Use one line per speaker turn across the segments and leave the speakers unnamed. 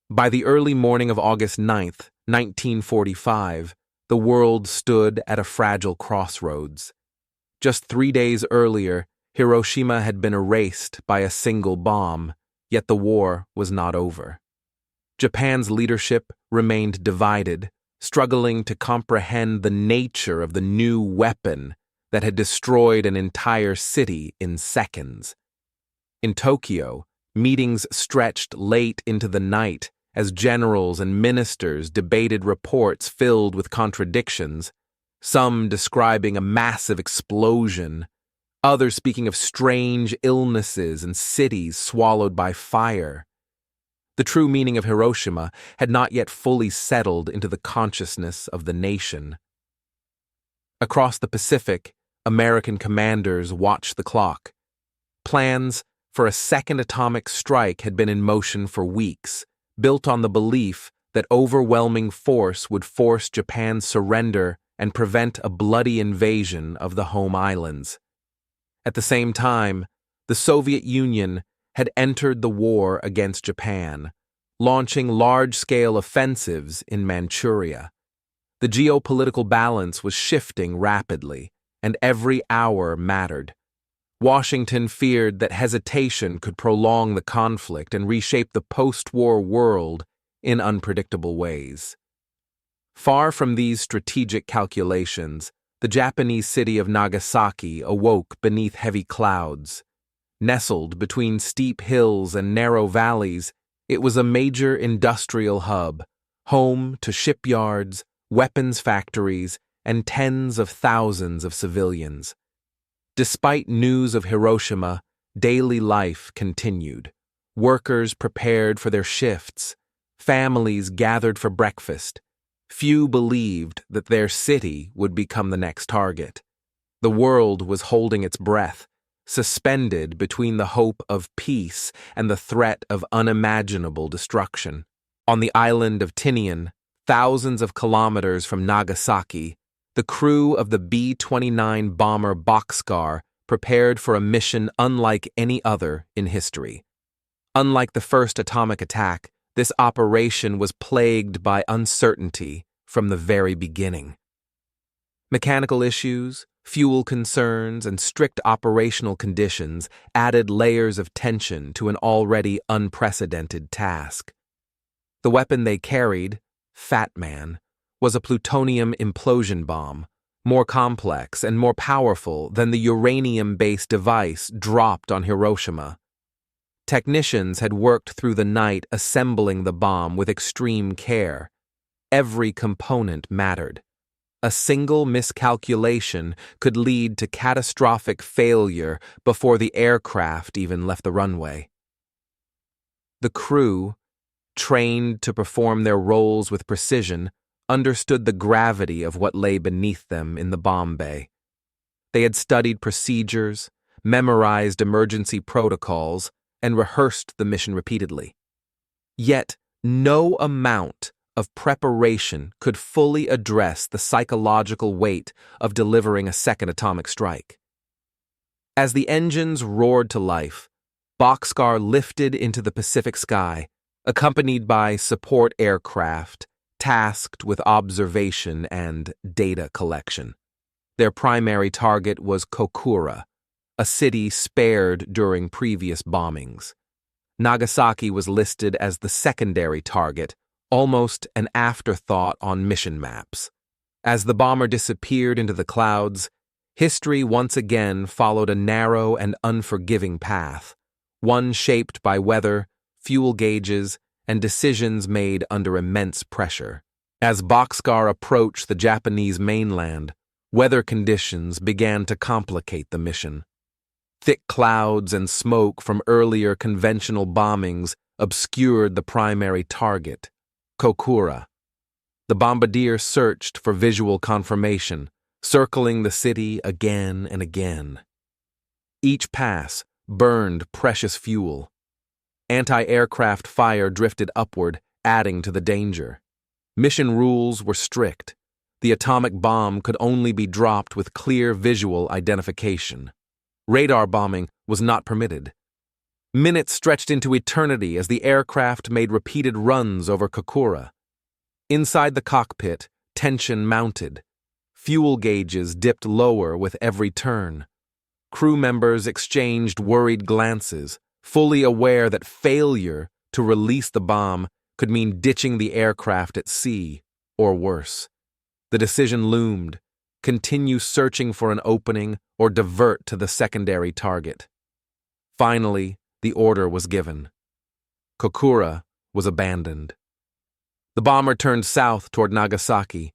By the early morning of August 9th, 1945, the world stood at a fragile crossroads. Just 3 days earlier, Hiroshima had been erased by a single bomb, yet the war was not over. Japan's leadership remained divided, struggling to comprehend the nature of the new weapon that had destroyed an entire city in seconds. In Tokyo, meetings stretched late into the night as generals and ministers debated reports filled with contradictions, some describing a massive explosion, others speaking of strange illnesses and cities swallowed by fire. The true meaning of Hiroshima had not yet fully settled into the consciousness of the nation. Across the Pacific, American commanders watched the clock. Plans for a second atomic strike had been in motion for weeks, built on the belief that overwhelming force would force Japan's surrender and prevent a bloody invasion of the home islands. At the same time, the Soviet Union had entered the war against Japan, launching large-scale offensives in Manchuria. The geopolitical balance was shifting rapidly, and every hour mattered. Washington feared that hesitation could prolong the conflict and reshape the post-war world in unpredictable ways. Far from these strategic calculations, the Japanese city of Nagasaki awoke beneath heavy clouds. Nestled between steep hills and narrow valleys, it was a major industrial hub, home to shipyards, weapons factories, and tens of thousands of civilians. Despite news of Hiroshima, daily life continued. Workers prepared for their shifts. Families gathered for breakfast. Few believed that their city would become the next target. The world was holding its breath, suspended between the hope of peace and the threat of unimaginable destruction. On the island of Tinian, thousands of kilometers from Nagasaki, the crew of the B-29 bomber Boxcar prepared for a mission unlike any other in history. Unlike the first atomic attack, this operation was plagued by uncertainty from the very beginning. Mechanical issues, fuel concerns, and strict operational conditions added layers of tension to an already unprecedented task. The weapon they carried, Fat Man, was a plutonium implosion bomb, more complex and more powerful than the uranium-based device dropped on Hiroshima. Technicians had worked through the night assembling the bomb with extreme care. Every component mattered. A single miscalculation could lead to catastrophic failure before the aircraft even left the runway. The crew, trained to perform their roles with precision, understood the gravity of what lay beneath them in the bomb bay. They had studied procedures, memorized emergency protocols, and rehearsed the mission repeatedly. Yet, no amount of preparation could fully address the psychological weight of delivering a second atomic strike. As the engines roared to life, Boxcar lifted into the Pacific sky, accompanied by support aircraft tasked with observation and data collection. Their primary target was Kokura, a city spared during previous bombings. Nagasaki was listed as the secondary target, almost an afterthought on mission maps. As the bomber disappeared into the clouds, history once again followed a narrow and unforgiving path, one shaped by weather, fuel gauges, and decisions made under immense pressure. As Boxcar approached the Japanese mainland, weather conditions began to complicate the mission. Thick clouds and smoke from earlier conventional bombings obscured the primary target, Kokura. The bombardier searched for visual confirmation, circling the city again and again. Each pass burned precious fuel. Anti-aircraft fire drifted upward, adding to the danger. Mission rules were strict. The atomic bomb could only be dropped with clear visual identification. Radar bombing was not permitted. Minutes stretched into eternity as the aircraft made repeated runs over Kokura. Inside the cockpit, tension mounted. Fuel gauges dipped lower with every turn. Crew members exchanged worried glances, fully aware that failure to release the bomb could mean ditching the aircraft at sea, or worse. The decision loomed: continue searching for an opening or divert to the secondary target. Finally, the order was given. Kokura was abandoned. The bomber turned south toward Nagasaki.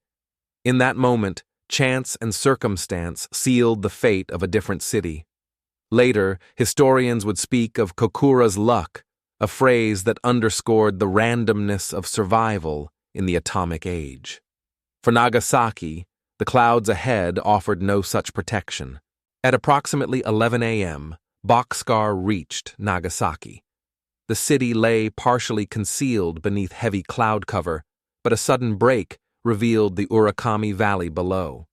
In that moment, chance and circumstance sealed the fate of a different city. Later, historians would speak of Kokura's luck, a phrase that underscored the randomness of survival in the atomic age. For Nagasaki, the clouds ahead offered no such protection. At approximately 11 a.m., Boxcar reached Nagasaki. The city lay partially concealed beneath heavy cloud cover, but a sudden break revealed the Urakami Valley below.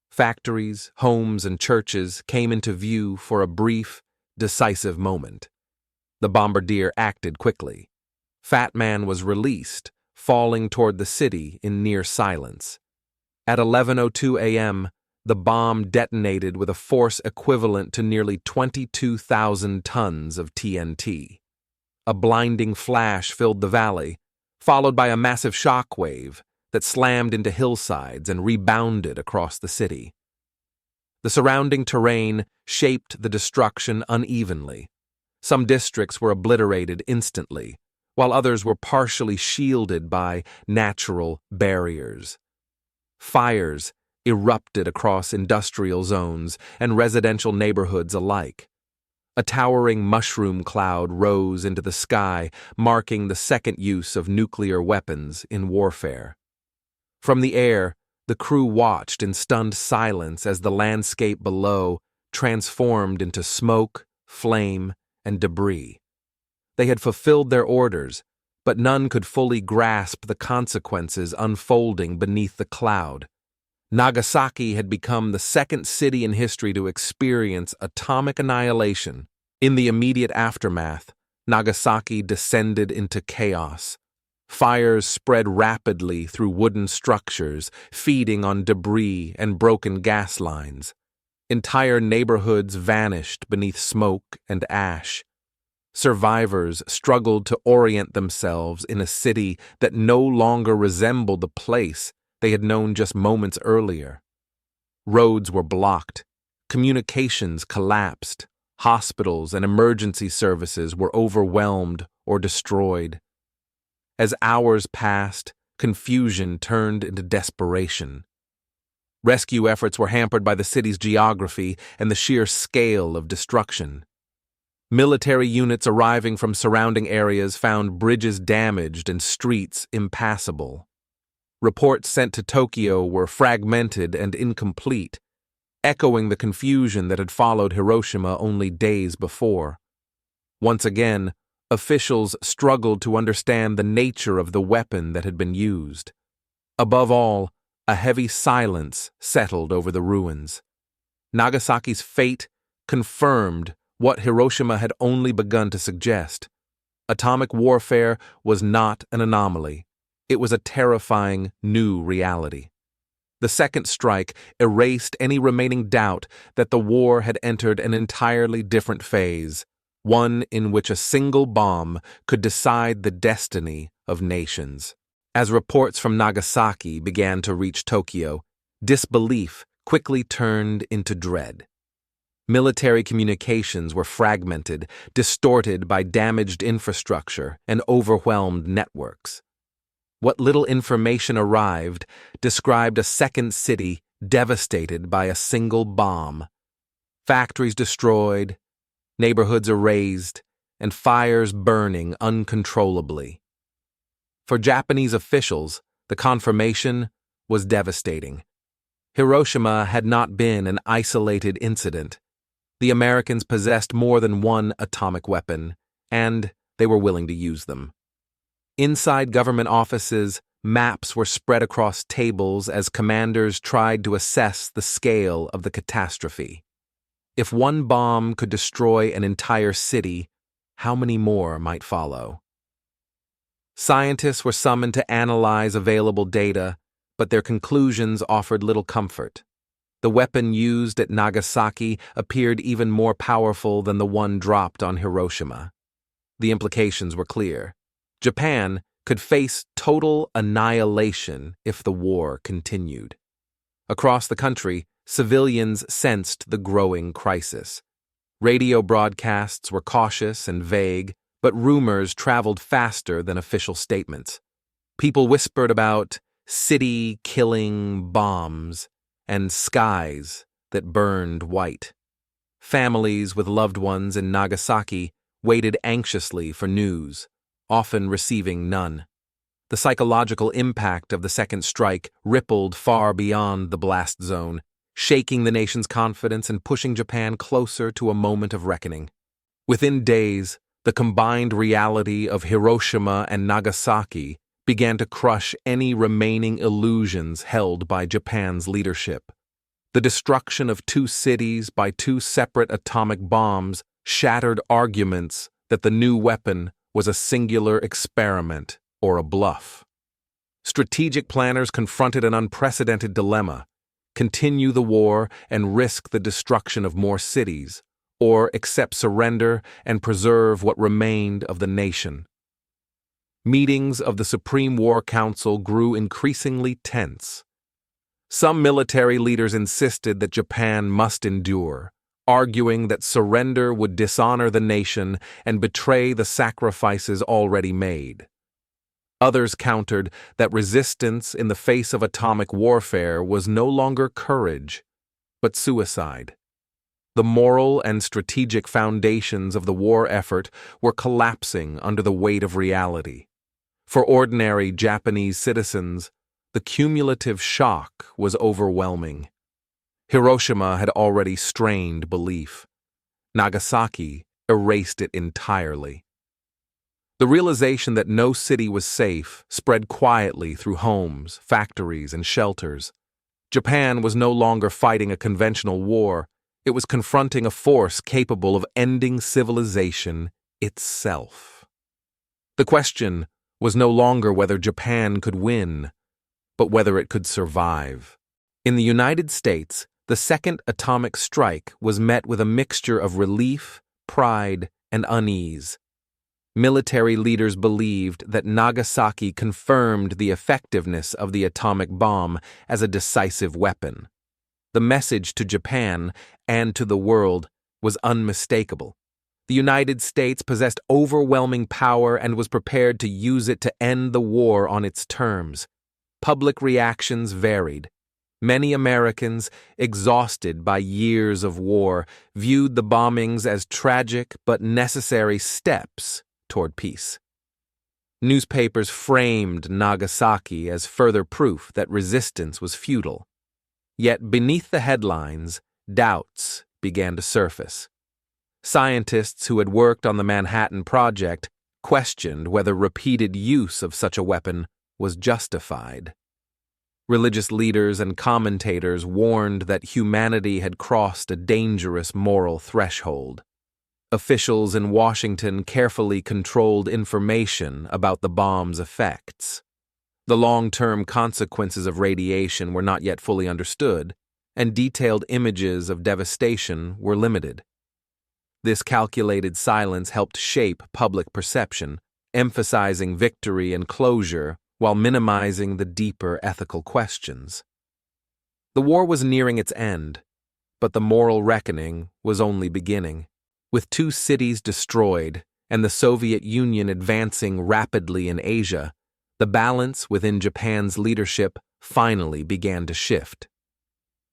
Factories, homes, and churches came into view for a brief, decisive moment. The bombardier acted quickly. Fat Man was released, falling toward the city in near silence. At 11:02 a.m., the bomb detonated with a force equivalent to nearly 22,000 tons of TNT. A blinding flash filled the valley, followed by a massive shock wave that slammed into hillsides and rebounded across the city. The surrounding terrain shaped the destruction unevenly. Some districts were obliterated instantly, while others were partially shielded by natural barriers. Fires erupted across industrial zones and residential neighborhoods alike. A towering mushroom cloud rose into the sky, marking the second use of nuclear weapons in warfare. From the air, the crew watched in stunned silence as the landscape below transformed into smoke, flame, and debris. They had fulfilled their orders, but none could fully grasp the consequences unfolding beneath the cloud. Nagasaki had become the second city in history to experience atomic annihilation. In the immediate aftermath, Nagasaki descended into chaos. Fires spread rapidly through wooden structures, feeding on debris and broken gas lines. Entire neighborhoods vanished beneath smoke and ash. Survivors struggled to orient themselves in a city that no longer resembled the place they had known just moments earlier. Roads were blocked, communications collapsed, hospitals and emergency services were overwhelmed or destroyed. As hours passed, confusion turned into desperation. Rescue efforts were hampered by the city's geography and the sheer scale of destruction. Military units arriving from surrounding areas found bridges damaged and streets impassable. Reports sent to Tokyo were fragmented and incomplete, echoing the confusion that had followed Hiroshima only days before. Once again, officials struggled to understand the nature of the weapon that had been used. Above all, a heavy silence settled over the ruins. Nagasaki's fate confirmed what Hiroshima had only begun to suggest. Atomic warfare was not an anomaly. It was a terrifying new reality. The second strike erased any remaining doubt that the war had entered an entirely different phase, one in which a single bomb could decide the destiny of nations. As reports from Nagasaki began to reach Tokyo, disbelief quickly turned into dread. Military communications were fragmented, distorted by damaged infrastructure and overwhelmed networks. What little information arrived described a second city devastated by a single bomb. Factories destroyed, neighborhoods erased, and fires burning uncontrollably. For Japanese officials, the confirmation was devastating. Hiroshima had not been an isolated incident. The Americans possessed more than one atomic weapon, and they were willing to use them. Inside government offices, maps were spread across tables as commanders tried to assess the scale of the catastrophe. If one bomb could destroy an entire city, how many more might follow. Scientists were summoned to analyze available data, but their conclusions offered little comfort. The weapon used at Nagasaki appeared even more powerful than the one dropped on Hiroshima. The implications were clear. Japan could face total annihilation if the war continued. Across the country, civilians sensed the growing crisis. Radio broadcasts were cautious and vague, but rumors traveled faster than official statements. People whispered about city-killing bombs and skies that burned white. Families with loved ones in Nagasaki waited anxiously for news, often receiving none. The psychological impact of the second strike rippled far beyond the blast zone, shaking the nation's confidence and pushing Japan closer to a moment of reckoning. Within days, the combined reality of Hiroshima and Nagasaki began to crush any remaining illusions held by Japan's leadership. The destruction of two cities by two separate atomic bombs shattered arguments that the new weapon was a singular experiment or a bluff. Strategic planners confronted an unprecedented dilemma: continue the war and risk the destruction of more cities, or accept surrender and preserve what remained of the nation. Meetings of the Supreme War Council grew increasingly tense. Some military leaders insisted that Japan must endure, arguing that surrender would dishonor the nation and betray the sacrifices already made. Others countered that resistance in the face of atomic warfare was no longer courage, but suicide. The moral and strategic foundations of the war effort were collapsing under the weight of reality. For ordinary Japanese citizens, the cumulative shock was overwhelming. Hiroshima had already strained belief. Nagasaki erased it entirely. The realization that no city was safe spread quietly through homes, factories, and shelters. Japan was no longer fighting a conventional war. It was confronting a force capable of ending civilization itself. The question was no longer whether Japan could win, but whether it could survive. In the United States, the second atomic strike was met with a mixture of relief, pride, and unease. Military leaders believed that Nagasaki confirmed the effectiveness of the atomic bomb as a decisive weapon. The message to Japan and to the world was unmistakable. The United States possessed overwhelming power and was prepared to use it to end the war on its terms. Public reactions varied. Many Americans, exhausted by years of war, viewed the bombings as tragic but necessary steps toward peace. Newspapers framed Nagasaki as further proof that resistance was futile. Yet beneath the headlines, doubts began to surface. Scientists who had worked on the Manhattan Project questioned whether repeated use of such a weapon was justified. Religious leaders and commentators warned that humanity had crossed a dangerous moral threshold. Officials in Washington carefully controlled information about the bomb's effects. The long-term consequences of radiation were not yet fully understood, and detailed images of devastation were limited. This calculated silence helped shape public perception, emphasizing victory and closure while minimizing the deeper ethical questions. The war was nearing its end, but the moral reckoning was only beginning. With two cities destroyed and the Soviet Union advancing rapidly in Asia, the balance within Japan's leadership finally began to shift.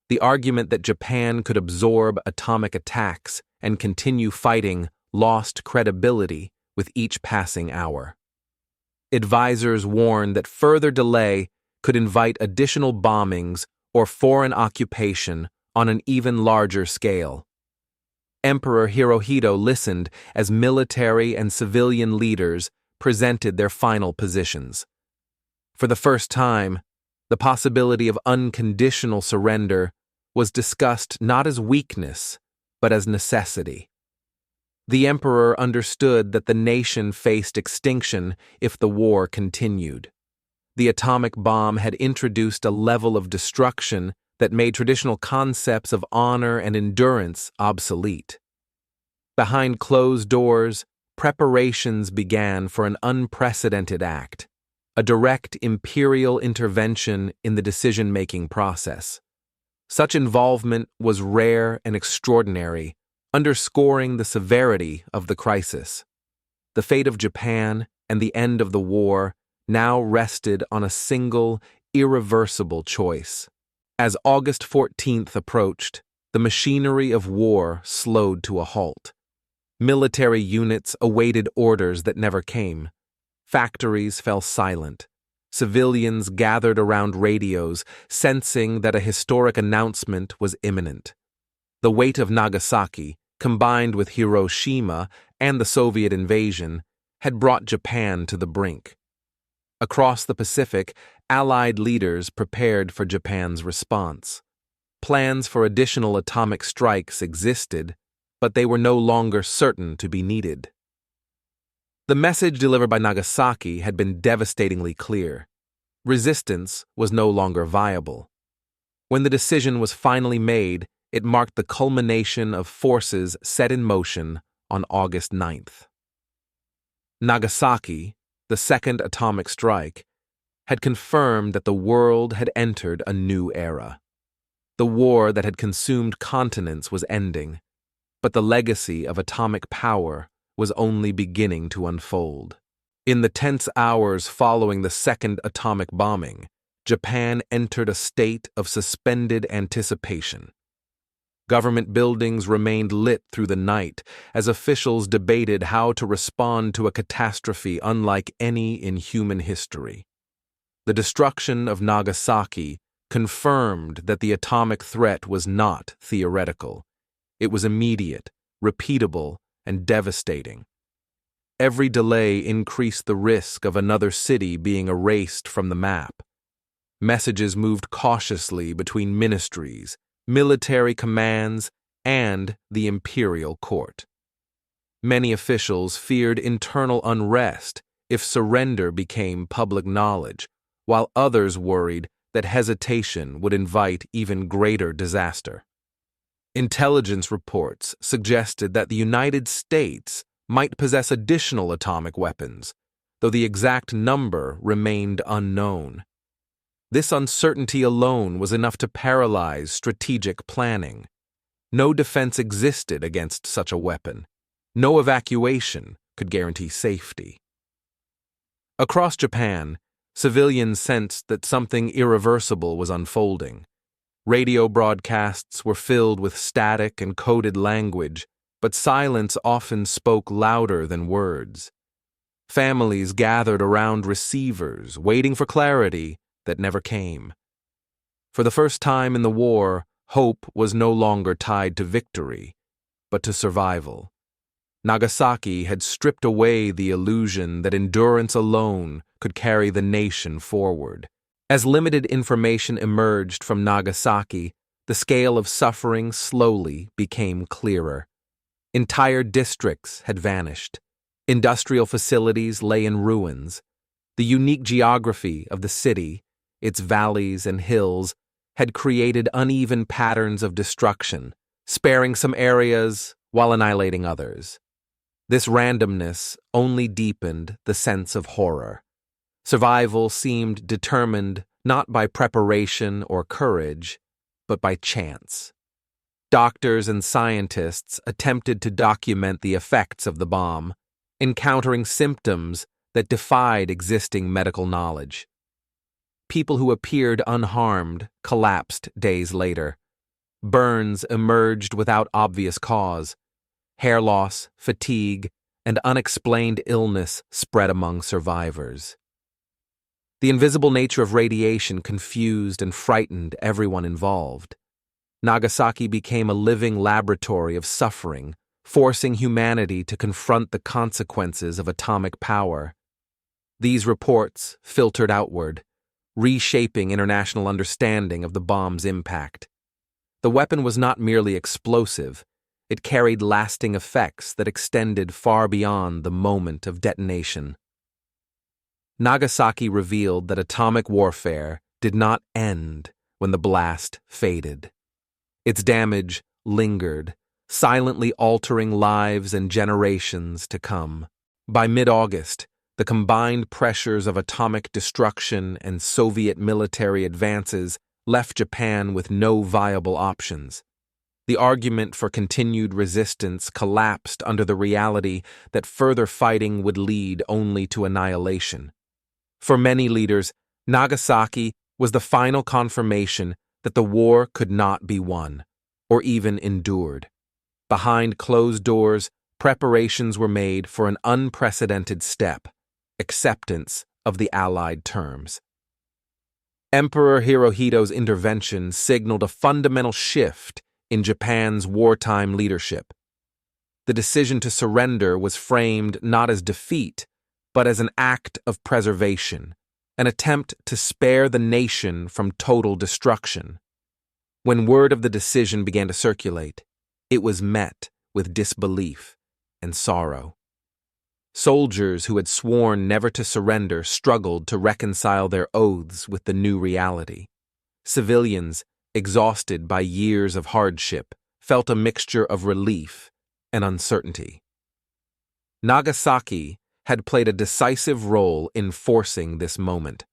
The argument that Japan could absorb atomic attacks and continue fighting lost credibility with each passing hour. Advisors warned that further delay could invite additional bombings or foreign occupation on an even larger scale. Emperor Hirohito listened as military and civilian leaders presented their final positions. For the first time, the possibility of unconditional surrender was discussed not as weakness, but as necessity. The emperor understood that the nation faced extinction if the war continued. The atomic bomb had introduced a level of destruction that made traditional concepts of honor and endurance obsolete. Behind closed doors, preparations began for an unprecedented act, a direct imperial intervention in the decision-making process. Such involvement was rare and extraordinary, underscoring the severity of the crisis. The fate of Japan and the end of the war now rested on a single, irreversible choice. As August 14th approached, the machinery of war slowed to a halt. Military units awaited orders that never came. Factories fell silent. Civilians gathered around radios, sensing that a historic announcement was imminent. The weight of Nagasaki, combined with Hiroshima and the Soviet invasion, had brought Japan to the brink. Across the Pacific, Allied leaders prepared for Japan's response. Plans for additional atomic strikes existed, but they were no longer certain to be needed. The message delivered by Nagasaki had been devastatingly clear. Resistance was no longer viable. When the decision was finally made, it marked the culmination of forces set in motion on August 9th. Nagasaki, the second atomic strike, had confirmed that the world had entered a new era. The war that had consumed continents was ending, but the legacy of atomic power was only beginning to unfold. In the tense hours following the second atomic bombing, Japan entered a state of suspended anticipation. Government buildings remained lit through the night as officials debated how to respond to a catastrophe unlike any in human history. The destruction of Nagasaki confirmed that the atomic threat was not theoretical. It was immediate, repeatable, and devastating. Every delay increased the risk of another city being erased from the map. Messages moved cautiously between ministries, military commands, and the imperial court. Many officials feared internal unrest if surrender became public knowledge, while others worried that hesitation would invite even greater disaster. Intelligence reports suggested that the United States might possess additional atomic weapons, though the exact number remained unknown. This uncertainty alone was enough to paralyze strategic planning. No defense existed against such a weapon. No evacuation could guarantee safety. Across Japan, civilians sensed that something irreversible was unfolding. Radio broadcasts were filled with static and coded language, but silence often spoke louder than words. Families gathered around receivers, waiting for clarity that never came. For the first time in the war, hope was no longer tied to victory, but to survival. Nagasaki had stripped away the illusion that endurance alone could carry the nation forward. As limited information emerged from Nagasaki, the scale of suffering slowly became clearer. Entire districts had vanished. Industrial facilities lay in ruins. The unique geography of the city, its valleys and hills, had created uneven patterns of destruction, sparing some areas while annihilating others. This randomness only deepened the sense of horror. Survival seemed determined not by preparation or courage, but by chance. Doctors and scientists attempted to document the effects of the bomb, encountering symptoms that defied existing medical knowledge. People who appeared unharmed collapsed days later. Burns emerged without obvious cause. Hair loss, fatigue, and unexplained illness spread among survivors. The invisible nature of radiation confused and frightened everyone involved. Nagasaki became a living laboratory of suffering, forcing humanity to confront the consequences of atomic power. These reports filtered outward, reshaping international understanding of the bomb's impact. The weapon was not merely explosive, it carried lasting effects that extended far beyond the moment of detonation. Nagasaki revealed that atomic warfare did not end when the blast faded. Its damage lingered, silently altering lives and generations to come. By mid-August, the combined pressures of atomic destruction and Soviet military advances left Japan with no viable options. The argument for continued resistance collapsed under the reality that further fighting would lead only to annihilation. For many leaders, Nagasaki was the final confirmation that the war could not be won, or even endured. Behind closed doors, preparations were made for an unprecedented step: acceptance of the Allied terms. Emperor Hirohito's intervention signaled a fundamental shift in Japan's wartime leadership. The decision to surrender was framed not as defeat, but as an act of preservation, an attempt to spare the nation from total destruction. When word of the decision began to circulate, it was met with disbelief and sorrow. Soldiers who had sworn never to surrender struggled to reconcile their oaths with the new reality. Civilians, exhausted by years of hardship, felt a mixture of relief and uncertainty. Nagasaki had played a decisive role in forcing this moment.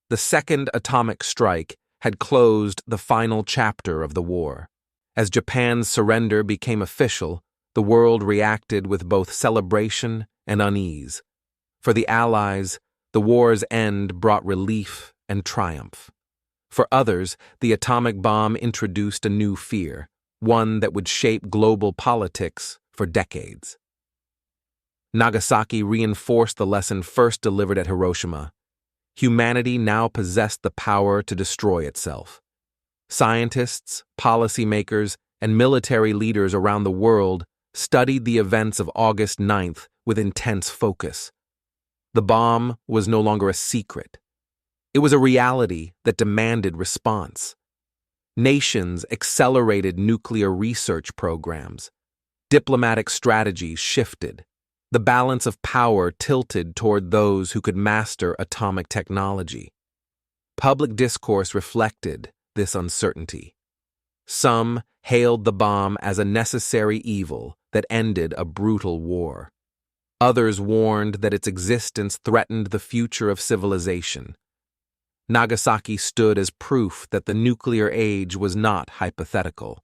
The second atomic strike had closed the final chapter of the war. As Japan's surrender became official, the world reacted with both celebration and unease. For the Allies, the war's end brought relief and triumph. For others, the atomic bomb introduced a new fear, one that would shape global politics for decades. Nagasaki reinforced the lesson first delivered at Hiroshima. Humanity now possessed the power to destroy itself. Scientists, policymakers, and military leaders around the world studied the events of August 9th with intense focus. The bomb was no longer a secret. It was a reality that demanded response. Nations accelerated nuclear research programs. Diplomatic strategies shifted. The balance of power tilted toward those who could master atomic technology. Public discourse reflected this uncertainty. Some hailed the bomb as a necessary evil that ended a brutal war. Others warned that its existence threatened the future of civilization. Nagasaki stood as proof that the nuclear age was not hypothetical.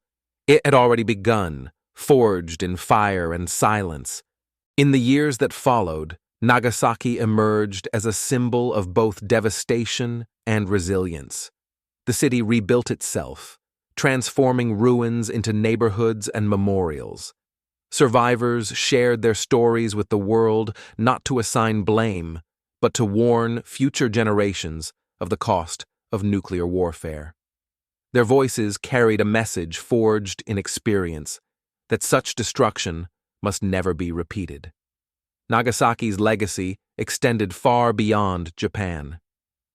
It had already begun, forged in fire and silence. In the years that followed, Nagasaki emerged as a symbol of both devastation and resilience. The city rebuilt itself, transforming ruins into neighborhoods and memorials. Survivors shared their stories with the world, not to assign blame, but to warn future generations of the cost of nuclear warfare. Their voices carried a message forged in experience, that such destruction must never be repeated. Nagasaki's legacy extended far beyond Japan.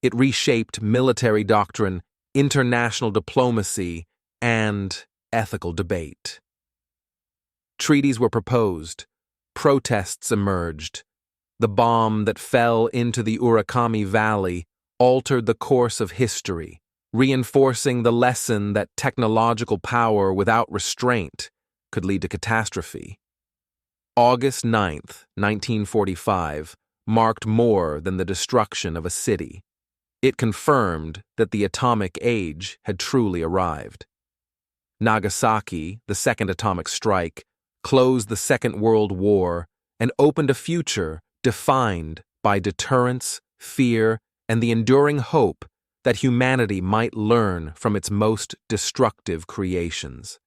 It reshaped military doctrine, international diplomacy, and ethical debate. Treaties were proposed. Protests emerged. The bomb that fell into the Urakami Valley altered the course of history, reinforcing the lesson that technological power without restraint could lead to catastrophe. August 9th, 1945, marked more than the destruction of a city. It confirmed that the atomic age had truly arrived. Nagasaki, the second atomic strike, closed the Second World War and opened a future defined by deterrence, fear, and the enduring hope that humanity might learn from its most destructive creations.